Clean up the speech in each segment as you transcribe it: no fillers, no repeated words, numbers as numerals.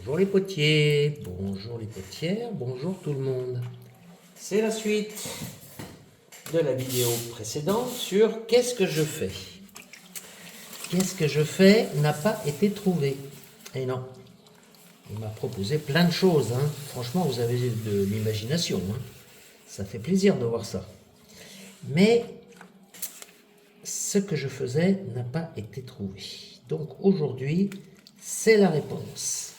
Bonjour les potiers, bonjour les potières, bonjour tout le monde. C'est la suite de la vidéo précédente sur qu'est-ce que je fais. Qu'est-ce que je fais n'a pas été trouvé. Et non, il m'a proposé plein de choses. Franchement, vous avez de l'imagination. Ça fait plaisir de voir ça. Mais ce que je faisais n'a pas été trouvé. Donc aujourd'hui, c'est la réponse.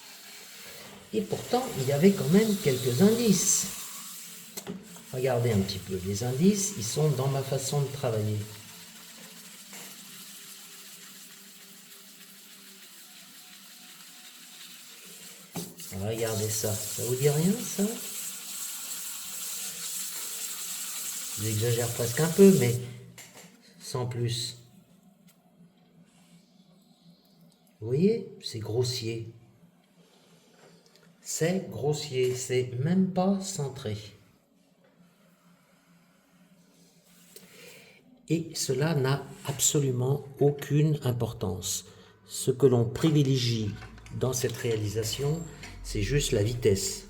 Et pourtant, il y avait quand même quelques indices. Regardez un petit peu, les indices, ils sont dans ma façon de travailler. Regardez ça, ça vous dit rien ça? J'exagère presque un peu, mais sans plus. Vous voyez, c'est grossier. C'est grossier, c'est même pas centré. Et cela n'a absolument aucune importance. Ce que l'on privilégie dans cette réalisation, c'est juste la vitesse.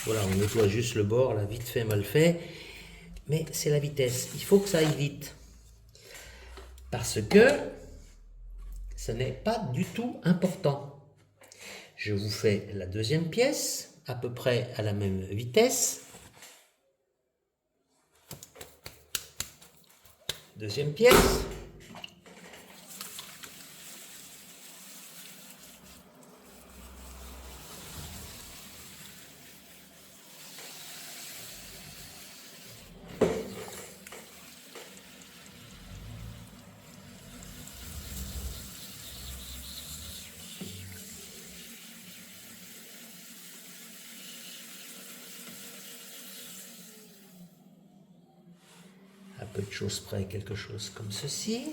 Voilà, on nettoie juste le bord, là, vite fait, mal fait. Mais c'est la vitesse. Il faut que ça aille vite. Parce que ce n'est pas du tout important. Je vous fais la deuxième pièce, à peu près à la même vitesse. Deuxième pièce. À peu de choses près, quelque chose comme ceci.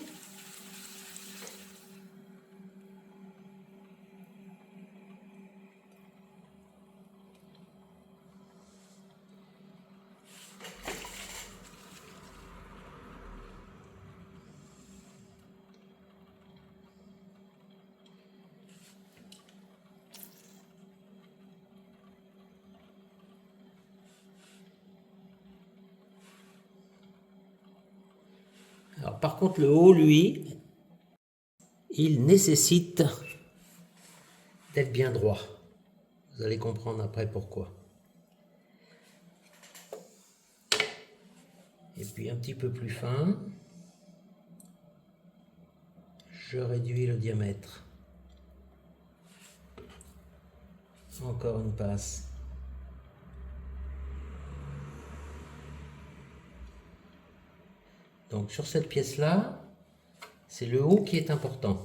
Alors, par contre, le haut, lui, il nécessite d'être bien droit. Vous allez comprendre après pourquoi. Et puis un petit peu plus fin, je réduis le diamètre. Encore une passe. Donc sur cette pièce-là, c'est le haut qui est important.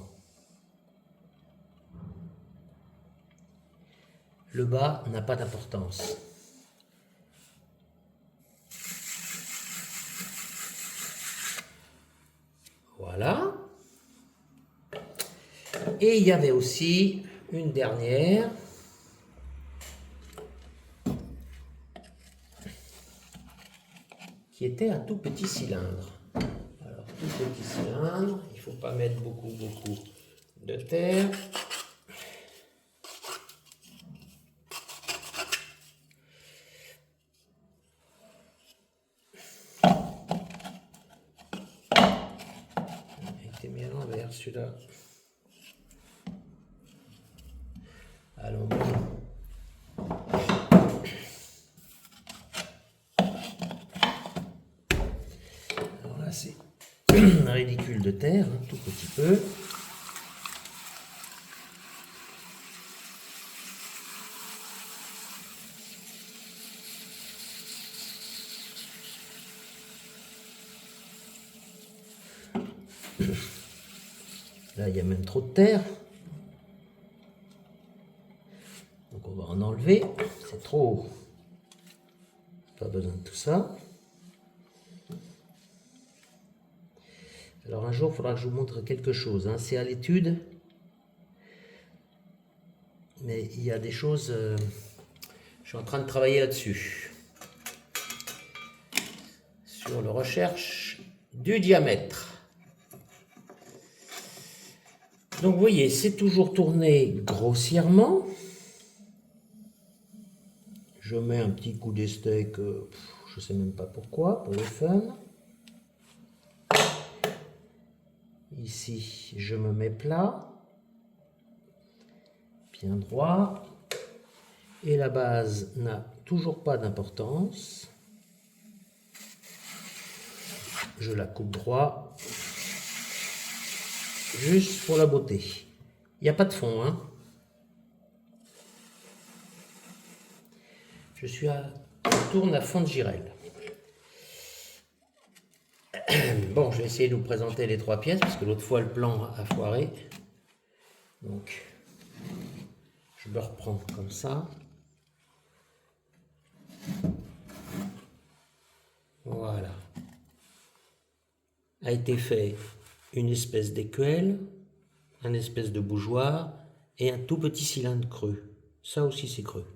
Le bas n'a pas d'importance. Voilà. Et il y avait aussi une dernière. Qui était un tout petit cylindre. Alors, tout petit cylindre, il ne faut pas mettre beaucoup de terre. Il était mis à l'envers celui-là. Allons bon. Alors là, c'est ridicule de terre, un tout petit peu. Là, il y a même trop de terre. Donc on va en enlever. C'est trop haut. Pas besoin de tout ça. Alors un jour, il faudra que je vous montre quelque chose. C'est à l'étude. Mais il y a des choses... je suis en train de travailler là-dessus. Sur la recherche du diamètre. Donc vous voyez, c'est toujours tourné grossièrement. Je mets un petit coup de steak, je sais même pas pourquoi, pour le fun. Ici, je me mets plat, bien droit. Et la base n'a toujours pas d'importance. Je la coupe droit, juste pour la beauté. Il n'y a pas de fond, hein. Je tourne à fond de girelle. Bon, je vais essayer de vous présenter les 3 pièces, parce que l'autre fois, le plan a foiré. Donc, je me reprends comme ça. Voilà. A été fait une espèce d'écuelle, un espèce de bougeoir et un tout petit cylindre creux. Ça aussi, c'est creux.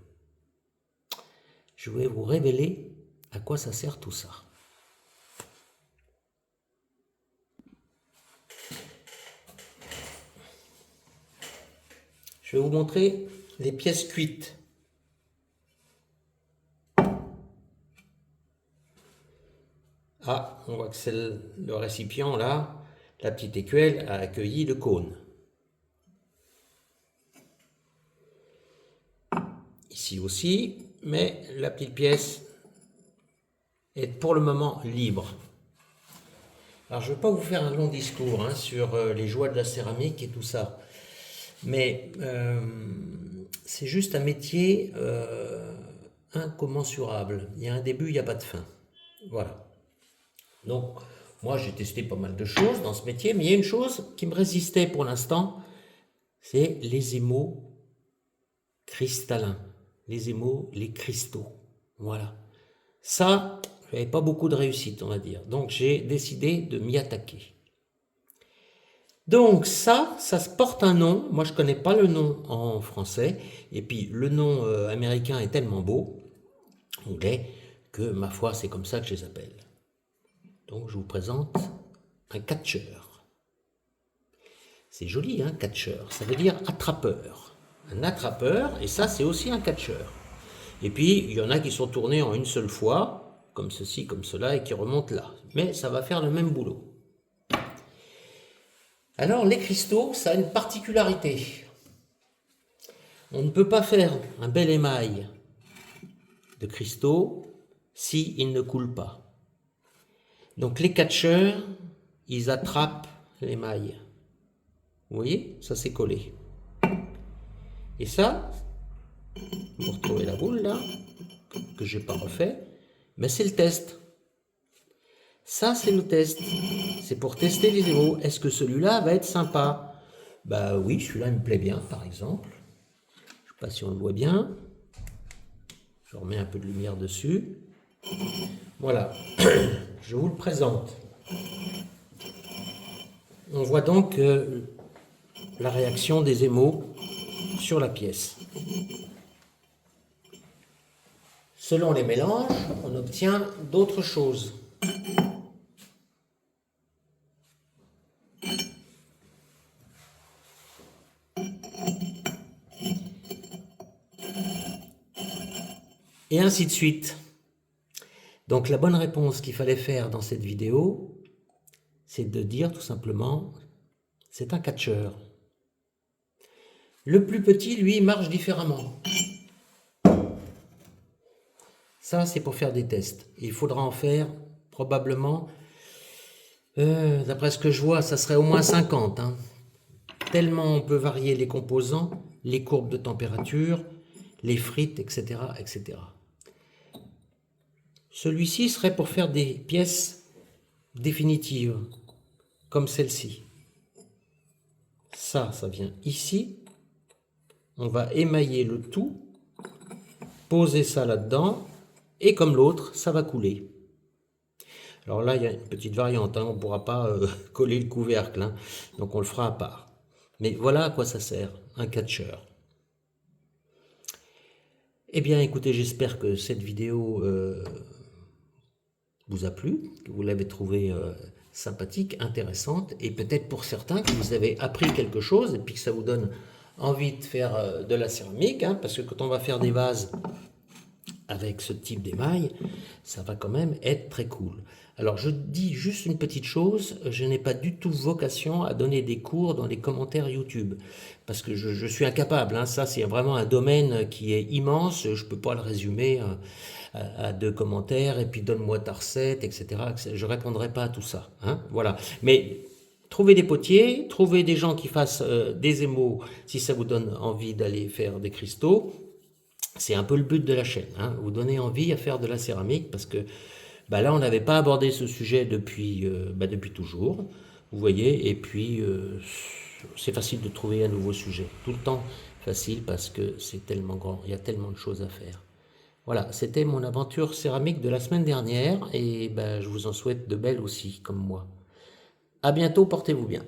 Je vais vous révéler à quoi ça sert tout ça. Je vais vous montrer les pièces cuites. Ah, on voit que c'est le récipient là, la petite écuelle a accueilli le cône. Ici aussi, mais la petite pièce est pour le moment libre. Alors je ne vais pas vous faire un long discours hein, sur les joies de la céramique et tout ça, mais c'est juste un métier incommensurable. Il y a un début, il n'y a pas de fin. Voilà. Donc, moi, j'ai testé pas mal de choses dans ce métier, mais il y a une chose qui me résistait pour l'instant, c'est les émaux cristallins, les émaux, les cristaux. Voilà. Ça, j'avais pas beaucoup de réussite, on va dire. Donc, j'ai décidé de m'y attaquer. Donc, ça se porte un nom. Moi, je connais pas le nom en français. Et puis, le nom américain est tellement beau, anglais, que ma foi, c'est comme ça que je les appelle. Donc, je vous présente un catcheur. C'est joli, hein, catcheur. Ça veut dire attrapeur. Un attrapeur, et ça, c'est aussi un catcheur. Et puis, il y en a qui sont tournés en une seule fois, comme ceci, comme cela, et qui remontent là. Mais ça va faire le même boulot. Alors, les cristaux, ça a une particularité. On ne peut pas faire un bel émail de cristaux s'il ne coule pas. Donc, les catcheurs, ils attrapent l'émail. Vous voyez, ça s'est collé. Et ça, vous retrouvez la boule là, que je n'ai pas refait, mais c'est le test. Ça, c'est le test. C'est pour tester les émaux. Est-ce que celui-là va être sympa? Bah oui, celui-là me plaît bien, par exemple. Je ne sais pas si on le voit bien. Je remets un peu de lumière dessus. Voilà, je vous le présente. On voit donc la réaction des émaux sur la pièce. Selon les mélanges, on obtient d'autres choses. Et ainsi de suite. Donc la bonne réponse qu'il fallait faire dans cette vidéo, c'est de dire tout simplement, c'est un catcheur. Le plus petit, lui, marche différemment. Ça, c'est pour faire des tests. Il faudra en faire probablement, d'après ce que je vois, ça serait au moins 50. Hein. Tellement on peut varier les composants, les courbes de température, les frites, etc. etc. Celui-ci serait pour faire des pièces définitives, comme celle-ci. Ça vient ici. On va émailler le tout, poser ça là-dedans, et comme l'autre, ça va couler. Alors là, il y a une petite variante, hein, on ne pourra pas coller le couvercle, hein, donc on le fera à part. Mais voilà à quoi ça sert, un catcheur. Eh bien, écoutez, j'espère que cette vidéo vous a plu, que vous l'avez trouvée sympathique, intéressante, et peut-être pour certains que vous avez appris quelque chose et puis que ça vous donne envie de faire de la céramique, hein, parce que quand on va faire des vases avec ce type d'émail, ça va quand même être très cool. Alors je dis juste une petite chose, je n'ai pas du tout vocation à donner des cours dans les commentaires YouTube, parce que je suis incapable, hein, ça c'est vraiment un domaine qui est immense, je ne peux pas le résumer à 2 commentaires, et puis donne-moi ta recette, etc. Je ne répondrai pas à tout ça, hein, voilà. Mais trouvez des potiers, trouvez des gens qui fassent des émaux, si ça vous donne envie d'aller faire des cristaux. C'est un peu le but de la chaîne, hein, vous donner envie à faire de la céramique, parce que là, on n'avait pas abordé ce sujet depuis toujours, vous voyez, et puis c'est facile de trouver un nouveau sujet, tout le temps facile, parce que c'est tellement grand, il y a tellement de choses à faire. Voilà, c'était mon aventure céramique de la semaine dernière, et je vous en souhaite de belles aussi, comme moi. À bientôt, portez-vous bien.